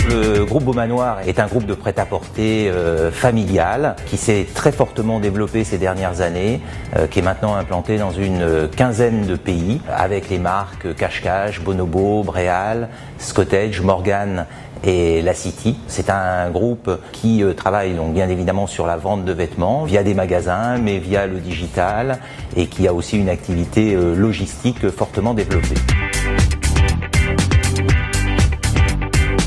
Le groupe Beaumanoir est un groupe de prêt-à-porter familial qui s'est très fortement développé ces dernières années, qui est maintenant implanté dans une quinzaine de pays avec les marques Cache-Cache, Bonobo, Bréal, Scottage, Morgan et La City. C'est un groupe qui travaille donc bien évidemment sur la vente de vêtements via des magasins mais via le digital et qui a aussi une activité logistique fortement développée.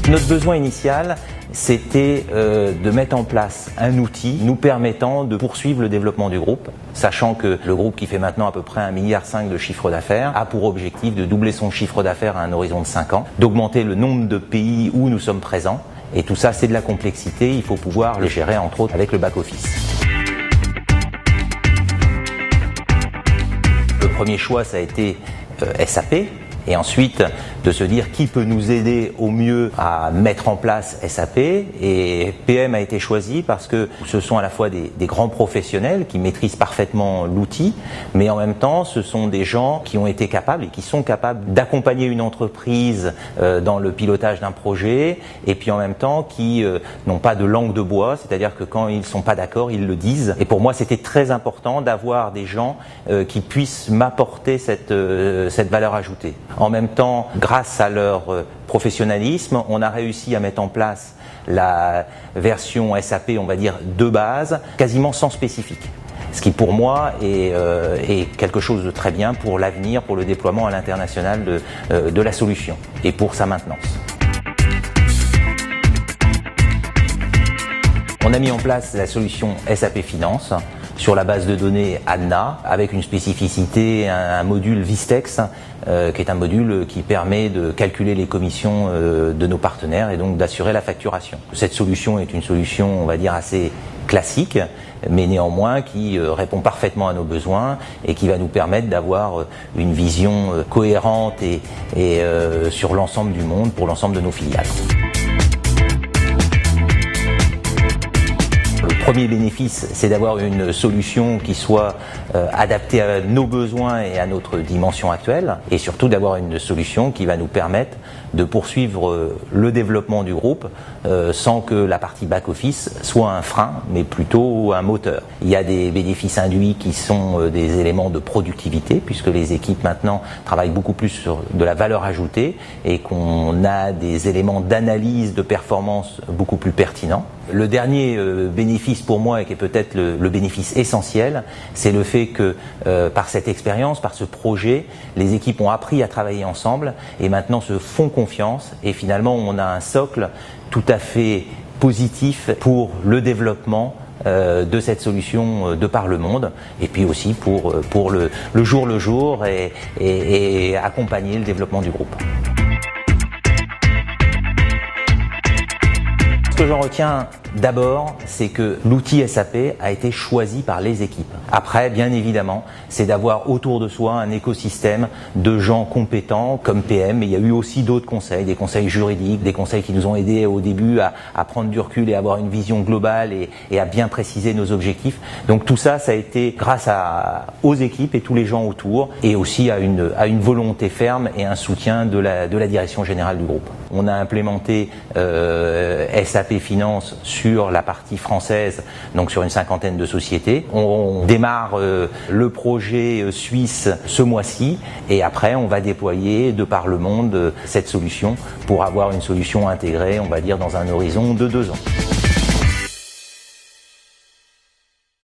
Notre besoin initial, c'était de mettre en place un outil nous permettant de poursuivre le développement du groupe, sachant que le groupe qui fait maintenant à peu près 1,5 milliard de chiffre d'affaires a pour objectif de doubler son chiffre d'affaires à un horizon de 5 ans, d'augmenter le nombre de pays où nous sommes présents. Et tout ça, c'est de la complexité, il faut pouvoir le gérer entre autres avec le back-office. Le premier choix, ça a été SAP. Et ensuite, de se dire qui peut nous aider au mieux à mettre en place SAP. Et PM a été choisi parce que ce sont à la fois des grands professionnels qui maîtrisent parfaitement l'outil, mais en même temps, ce sont des gens qui ont été capables et qui sont capables d'accompagner une entreprise dans le pilotage d'un projet, et puis en même temps qui n'ont pas de langue de bois, c'est-à-dire que quand ils ne sont pas d'accord, ils le disent. Et pour moi, c'était très important d'avoir des gens qui puissent m'apporter cette valeur ajoutée. En même temps, grâce à leur professionnalisme, on a réussi à mettre en place la version SAP, on va dire, de base, quasiment sans spécifique. Ce qui pour moi est quelque chose de très bien pour l'avenir, pour le déploiement à l'international de la solution et pour sa maintenance. On a mis en place la solution SAP Finance sur la base de données ADNA avec une spécificité, un module Vistex qui est un module qui permet de calculer les commissions de nos partenaires et donc d'assurer la facturation. Cette solution est une solution, on va dire, assez classique, mais néanmoins qui répond parfaitement à nos besoins et qui va nous permettre d'avoir une vision cohérente et sur l'ensemble du monde pour l'ensemble de nos filiales. Le premier bénéfice, c'est d'avoir une solution qui soit adaptée à nos besoins et à notre dimension actuelle, et surtout d'avoir une solution qui va nous permettre de poursuivre le développement du groupe sans que la partie back-office soit un frein, mais plutôt un moteur. Il y a des bénéfices induits qui sont des éléments de productivité, puisque les équipes maintenant travaillent beaucoup plus sur de la valeur ajoutée et qu'on a des éléments d'analyse de performance beaucoup plus pertinents. Le dernier bénéfice pour moi, et qui est peut-être le bénéfice essentiel, c'est le fait que par cette expérience, par ce projet, les équipes ont appris à travailler ensemble et maintenant se font confiance, et finalement on a un socle tout à fait positif pour le développement de cette solution de par le monde, et puis aussi pour le jour et accompagner le développement du groupe. Ce que j'en retiens d'abord, c'est que l'outil SAP a été choisi par les équipes. Après, bien évidemment, c'est d'avoir autour de soi un écosystème de gens compétents comme PM, mais il y a eu aussi d'autres conseils, des conseils juridiques, des conseils qui nous ont aidés au début à prendre du recul et à avoir une vision globale et à bien préciser nos objectifs. Donc tout ça, ça a été grâce aux équipes et tous les gens autour, et aussi à une volonté ferme et un soutien de la direction générale du groupe. On a implémenté SAP Finance sur la partie française, donc sur une 50aine de sociétés. On démarre le projet suisse ce mois-ci, et après on va déployer de par le monde cette solution pour avoir une solution intégrée, on va dire, dans un horizon de 2 ans.